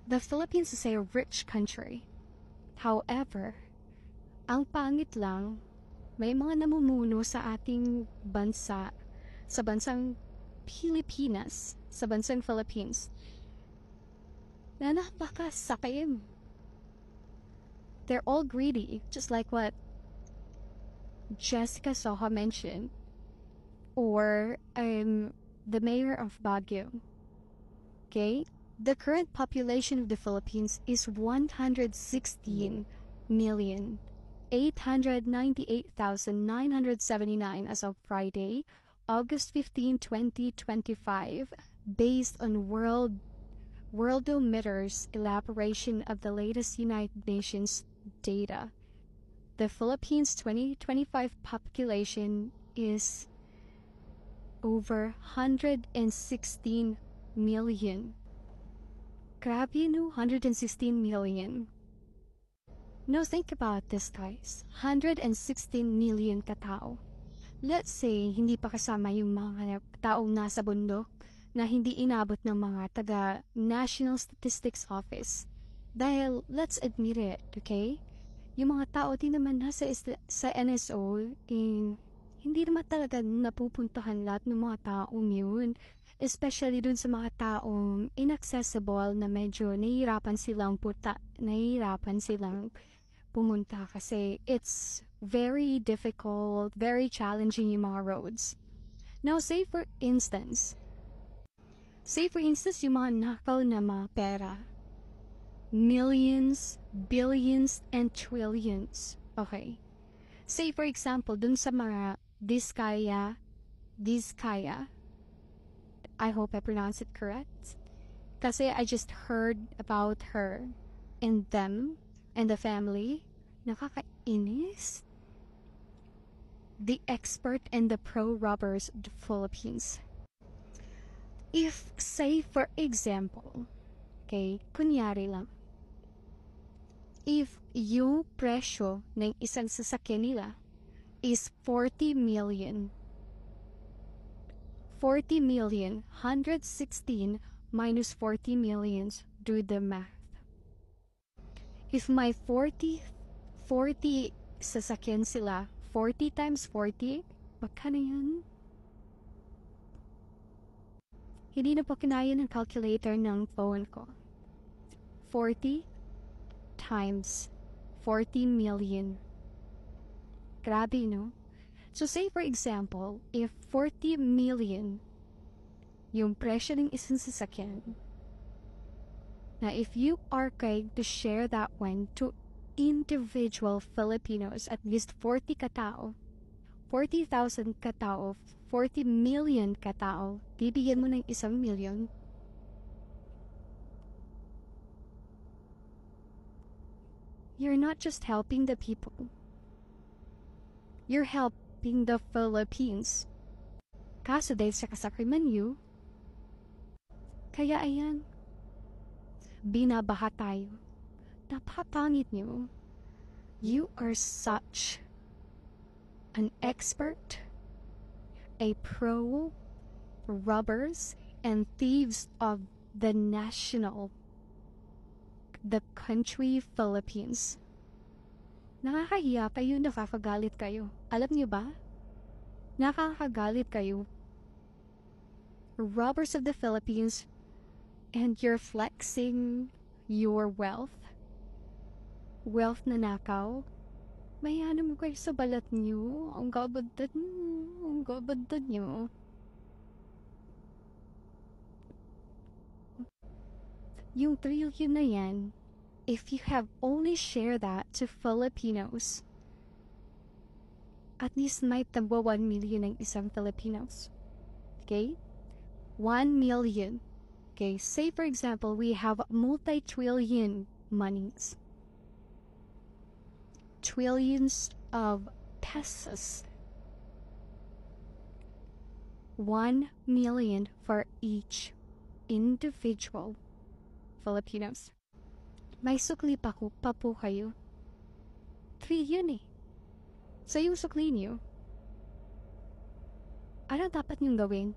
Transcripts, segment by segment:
The Philippines is a rich country. However, ang pangit lang, may mga namumuno sa ating bansa, sa bansang Pilipinas, sa bansang Philippines, na napakasakim. They're all greedy, just like what Jessica Soho mentioned, or the mayor of Baguio. Okay? The current population of the Philippines is 116,898,979 as of Friday, August 15, 2025, based on Worldometer's elaboration of the latest United Nations data. The Philippines 2025 population is over 116 million. Grabe, no? 116 million. Now think about this, guys. 116 million katao. Let's say, hindi pa kasama yung mga taong nasa bundok na hindi inabot ng mga taga National Statistics Office. Dahil, let's admit it, okay? Yung mga tao din naman nasa sa NSO, hindi naman talaga napupuntahan lahat ng mga taong yun. Especially dun sa mga taong inaccessible na medyo nahihirapan silang pumunta kasi it's very difficult, very challenging yung mga roads. Now, say for instance, yung mga nakaw na mga pera, millions, billions, and trillions. Okay. Say for example, dun sa mga Diskaya, I hope I pronounce it correct. Kasi I just heard about her and them and the family. Nakakainis. The expert and the pro-robbers of the Philippines. If, say for example, okay, kunyari lang, if yung presyo ng isang sasakyan nila is 40 million, 116 minus 40 millions, do the math. If my 40 sasakyan sila, 40 times 40, magkano yun? Hindi na po kinaya ng calculator ng phone ko. 40 times 40 million. Grabe, no? So say for example, if 40 million yung presyo ng isang sasakyan, na if you are going to share that one to individual Filipinos, at least 40 katao, 40,000 katao, 40 million katao, bibigyan mo ng 1 million. You're not just helping the people. You're helping the Philippines. Kaso dahil sa kasakriman nyo, kaya ayan, binabaha tayo. Napapangit nyo. You are such an expert, a pro, robbers, and thieves of the country Philippines. Nakakahiya kayo, nakakagalit kayo. Alam niyo ba? Nakakagalit kayo. Robbers of the Philippines, and you're flexing your wealth. Wealth na nakaw. Mayaman mo kayo sa balat niyo. Ang gabadad niyo. Yung trillion na yan, if you have only shared that to Filipinos, at least may tabo 1 million ng isang Filipinos. Okay? 1 million. Okay, say for example, we have multi-trillion monies. Trillions of pesos. 1 million for each individual Filipinos. May sukli pa po kayo. 3 yun eh. So yung sukli niyo, ano dapat niyong gawin?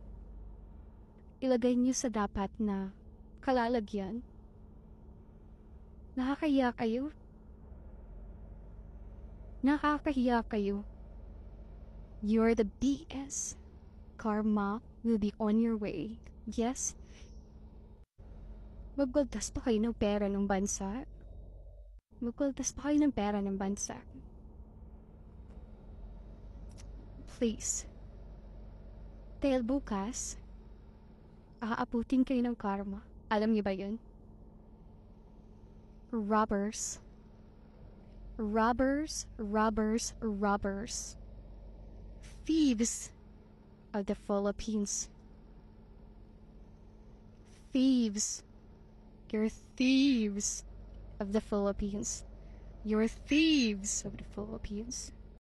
Ilagay niyo sa dapat na kalalagyan. Nakakahiya kayo. Nakakahiya kayo. You're the BS. Karma will be on your way. Yes? Magbaldas pa kayo ng pera ng bansa? Magbaldas pa kayo ng pera ng bansa? Please. Dahil bukas, aabutin kayo ng karma. Alam niyo ba yun? Robbers. Robbers, robbers, robbers. Thieves of the Philippines. Thieves. You're thieves of the Philippines. You're thieves of the Philippines.